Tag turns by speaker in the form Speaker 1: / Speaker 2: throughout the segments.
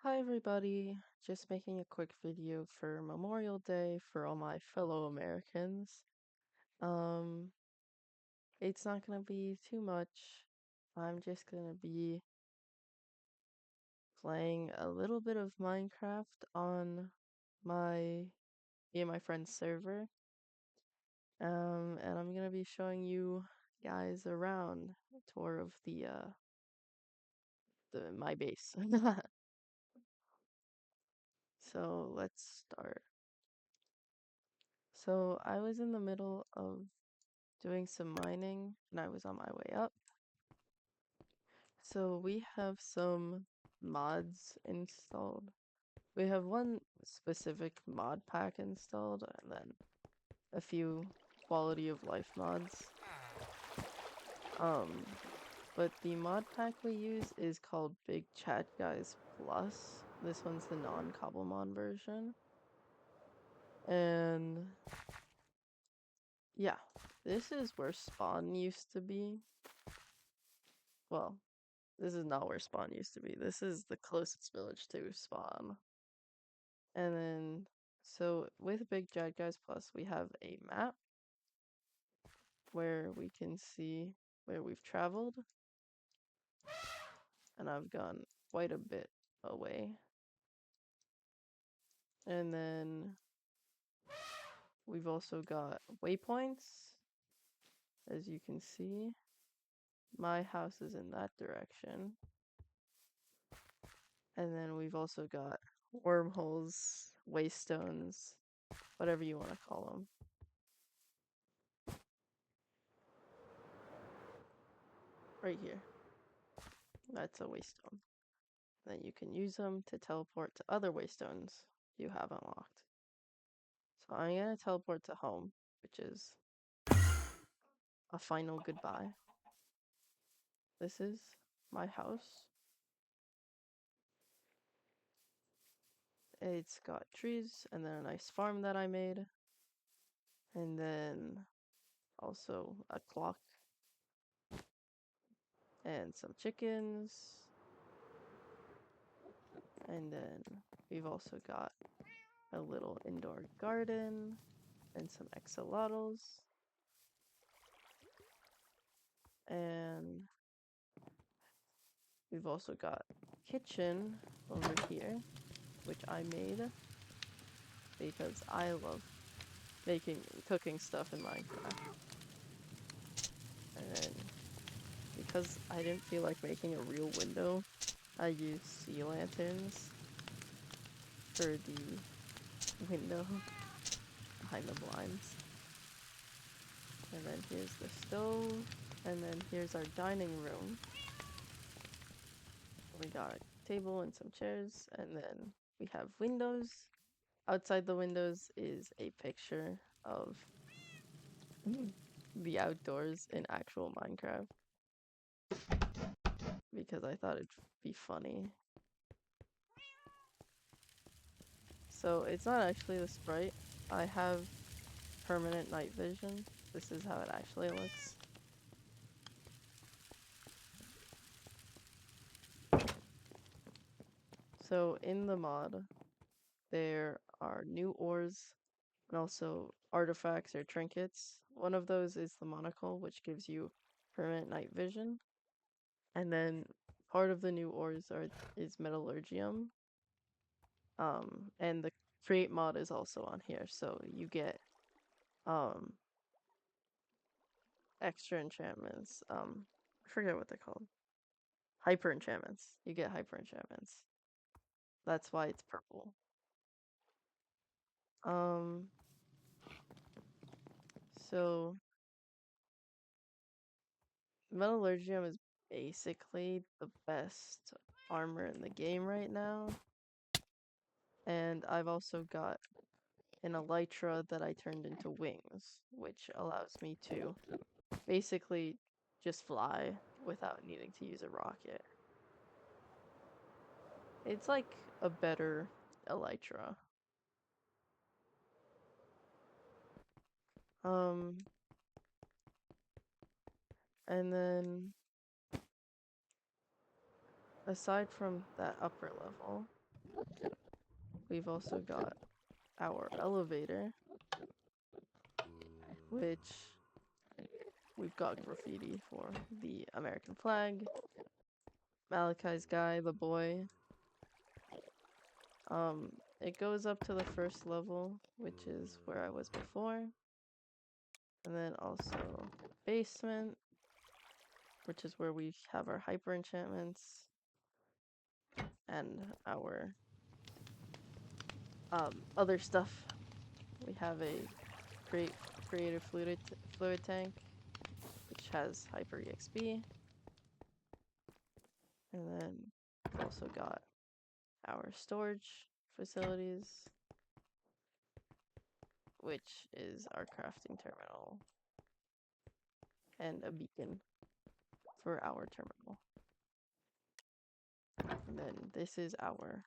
Speaker 1: Hi everybody, just making a quick video for Memorial Day for all my fellow Americans. Um, it's not gonna be too much. I'm just gonna be playing a little bit of Minecraft on my me and my friend's server. And I'm gonna be showing you guys around a tour of the my base. So let's start. So I was in the middle of doing some mining and I was on my way up. So we have some mods installed. We have one specific mod pack installed and then a few quality of life mods. Um, but the mod pack we use is called Big Chat Guys Plus. This one's the non-Cobblemon version. And yeah, this is where spawn used to be. Well, this is not where spawn used to be. This is the closest village to spawn. And then, so with Big Chat Guys Plus, we have a map where we can see where we've traveled. And I've gone quite a bit away. And then we've also got waypoints. As you can see, my house is in that direction. And then we've also got wormholes, waystones, whatever you want to call them. Right here. That's a waystone. Then you can use them to teleport to other waystones you have unlocked. So I'm gonna teleport to home, which is a final goodbye. This is my house. It's got trees and then a nice farm that I made. And then also a clock and some chickens. And then we've also got a little indoor garden and some axolotls. And we've also got a kitchen over here, which I made because I love cooking stuff in Minecraft. And then because I didn't feel like making a real window, I used sea lanterns for the window behind the blinds. And then here's the stove, and then here's our dining room. We got a table and some chairs, and then we have windows. Outside the windows is a picture of the outdoors in actual Minecraft because I thought it'd be funny. So it's not actually the sprite. I have permanent night vision. This is how it actually looks. So in the mod, there are new ores and also artifacts or trinkets. One of those is the monocle, which gives you permanent night vision. And then part of the new ores is metallurgium. And the create mod is also on here, so you get extra enchantments. I forget what they're called. Hyper enchantments. You get hyper enchantments. That's why it's purple. Um, so metallurgium is basically the best armor in the game right now. And I've also got an elytra that I turned into wings, which allows me to basically just fly without needing to use a rocket. It's like a better elytra. Um, and then aside from that upper level, We've also got our elevator, which we've got graffiti for the American flag, Malachi's guy, the boy. It goes up to the first level, which is where I was before. And then also basement, which is where we have our hyper enchantments and our other stuff. We have a creative fluid tank, which has hyper EXP. And then we've also got our storage facilities, which is our crafting terminal and a beacon for our terminal. And then this is our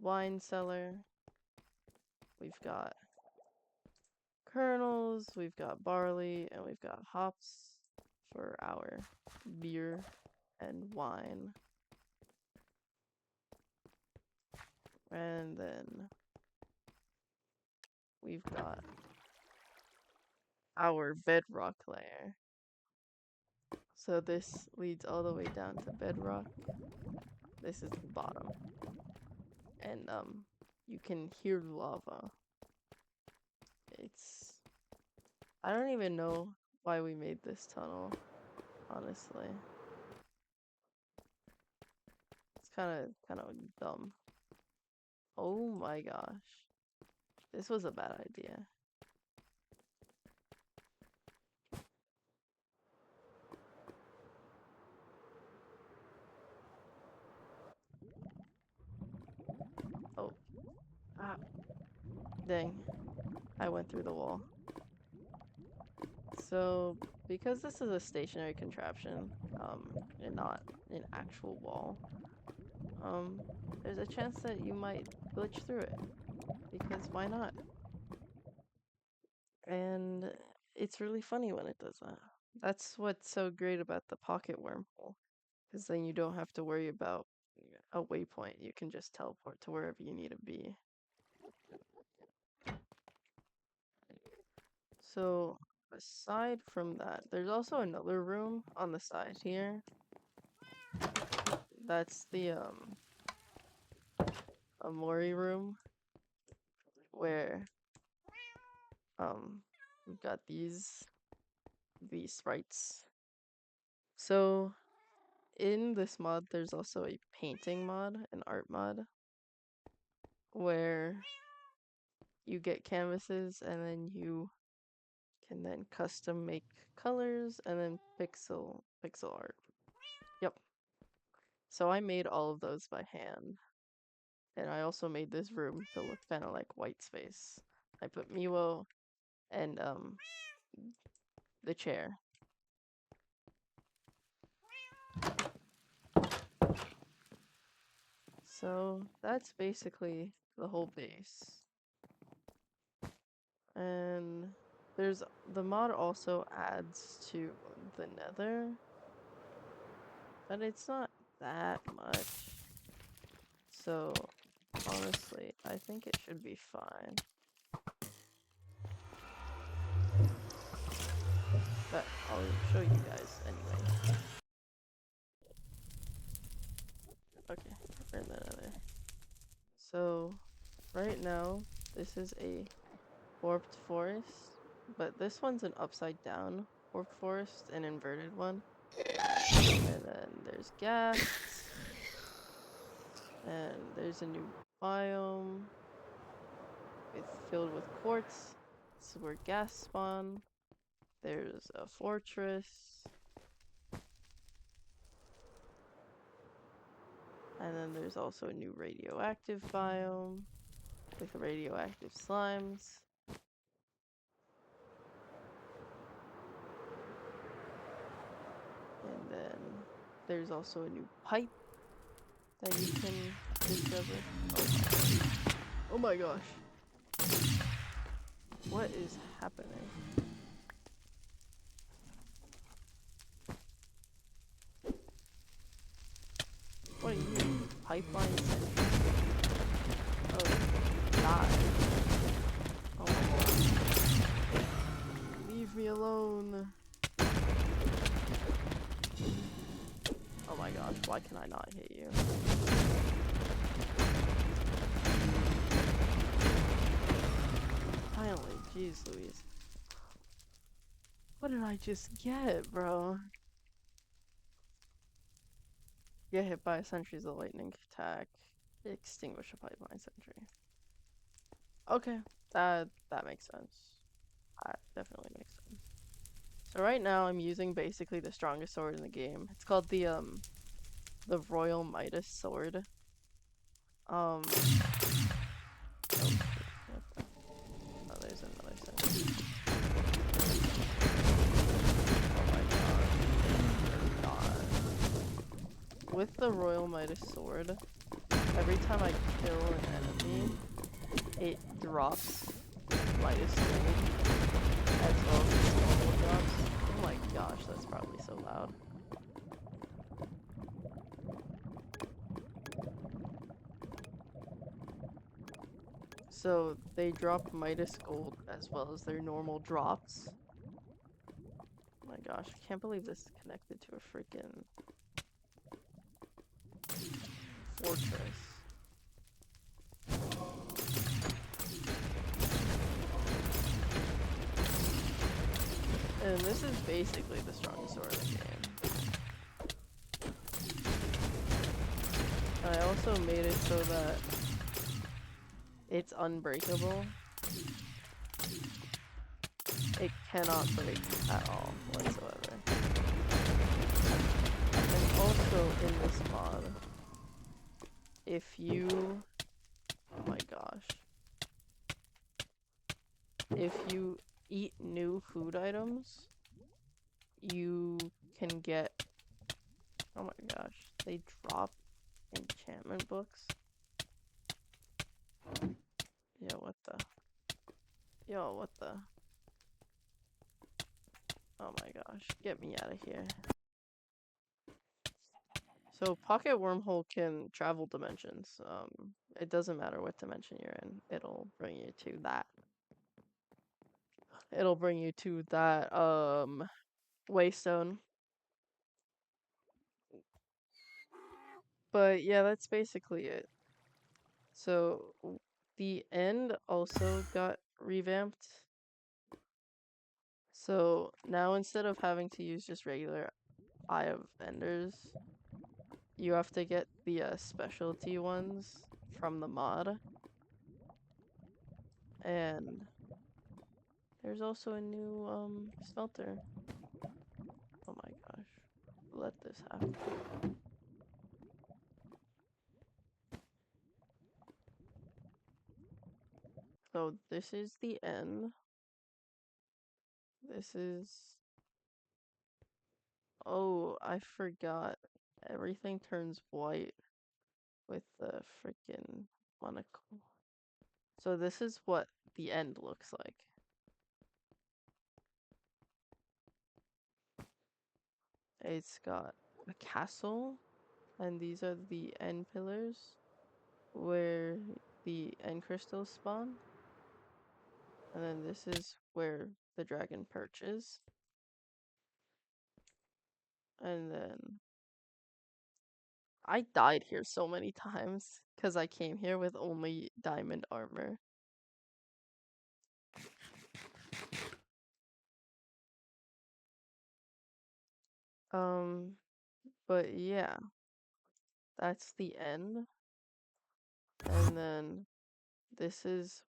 Speaker 1: wine cellar. We've got kernels, we've got barley, and we've got hops for our beer and wine. And then we've got our bedrock layer. So this leads all the way down to bedrock. This is the bottom. And you can hear lava. I don't even know why we made this tunnel, honestly. It's kind of dumb. Oh my gosh. This was a bad idea. Oh. Ah. Dang. I went through the wall. So, because this is a stationary contraption, and not an actual wall, there's a chance that you might glitch through it. Because why not? And it's really funny when it does that. That's what's so great about the pocket wormhole. Because then you don't have to worry about a waypoint. You can just teleport to wherever you need to be. So, aside from that, there's also another room on the side here. That's the Amori room, where we've got these sprites. So in this mod there's also a painting mod, an art mod, where you get canvases and then you can then custom make colors and then pixel art. Yep. So I made all of those by hand. And I also made this room to look kind of like white space. I put Miwo and the chair. So that's basically the whole base. And the mod also adds to the nether, but it's not that much. So honestly, I think it should be fine. But I'll show you guys anyway. Okay, we're in the nether. So right now, this is a warped forest, but this one's an upside down warped forest, an inverted one. And then there's gas. And there's a new biome. It's filled with quartz. This is where gas spawn. There's a fortress. And then there's also a new radioactive biome with radioactive slimes. And then there's also a new pipe that you can discover. Oh my gosh. What is happening? What are you, pipeline? die. Oh my god. Leave me alone. Oh my gosh, why can I not hit you? Finally, jeez Louise. What did I just get, bro? Get hit by a sentry's a lightning attack. Extinguish a pipeline sentry. Okay, that makes sense. That definitely makes sense. So right now I'm using basically the strongest sword in the game. It's called the Royal Midas sword. Oh, what the? Oh, there's another sentry. Oh my god. With the Royal Midas sword, every time I kill an enemy, it drops Midas gold as well as its normal drops. Oh my gosh, that's probably so loud. So they drop Midas gold as well as their normal drops. Oh my gosh, I can't believe this is connected to a freaking fortress. And this is basically the strongest sword in the game. And I also made it so that it's unbreakable. It cannot break at all whatsoever. And also in this mod, if you... Oh my gosh. If you eat new food items, you can get... Oh my gosh. They drop enchantment books. Yo, what the? Yo, what the? Oh my gosh. Get me out of here. So Pocket Wormhole can travel dimensions. It doesn't matter what dimension you're in. It'll bring you to that. It'll bring you to that waystone. But yeah, that's basically it. So the end also got revamped. So now instead of having to use just regular Eye of Enders, you have to get the specialty ones from the mod. And there's also a new smelter. Oh my gosh. Let this happen. So this is the end. This is... Oh, I forgot. Everything turns white with the freaking monocle. So this is what the end looks like. It's got a castle, and these are the end pillars where the end crystals spawn. And then this is where the dragon perches. And then I died here so many times because I came here with only diamond armor. But yeah, that's the end. And then this is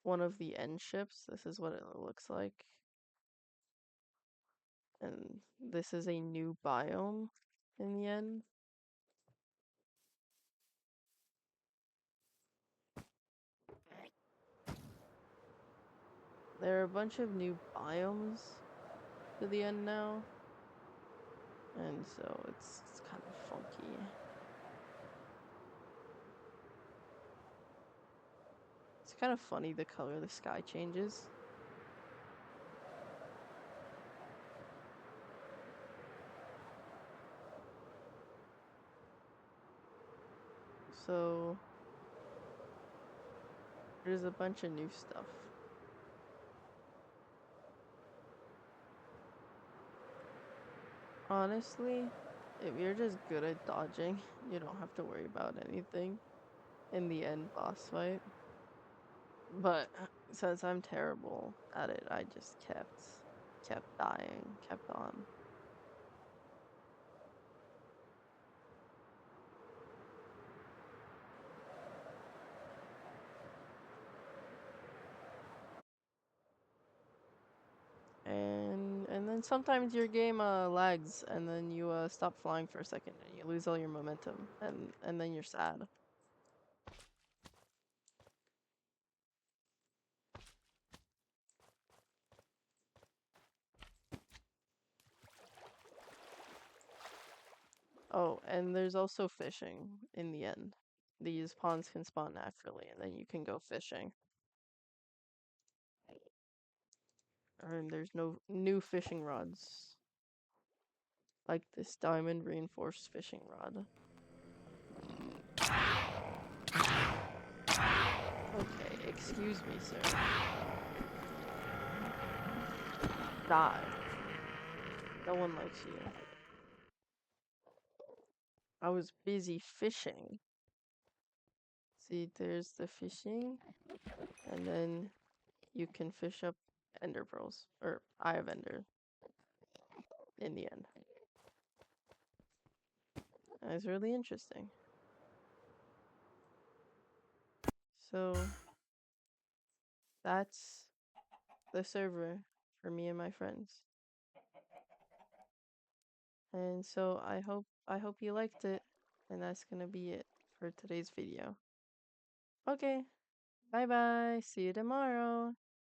Speaker 1: one of the end ships. This is what it looks like. And this is a new biome in the end. There are a bunch of new biomes to the end now. And so it's kind of funky. It's kind of funny the color of the sky changes. So There's a bunch of new stuff. Honestly, if you're just good at dodging, you don't have to worry about anything in the end boss fight. But since I'm terrible at it, I just kept dying, kept on. And then sometimes your game lags and then you stop flying for a second and you lose all your momentum and then you're sad. Oh, and there's also fishing in the end. These ponds can spawn naturally and then you can go fishing. And there's no new fishing rods. Like this diamond reinforced fishing rod. Okay, excuse me, sir. Die. No one likes you. I was busy fishing. See, there's the fishing, and then you can fish up ender pearls, or Eye of Ender, in the end. And it's really interesting. So, that's the server for me and my friends. And so I hope you liked it, and that's gonna be it for today's video. Okay, bye bye, see you tomorrow.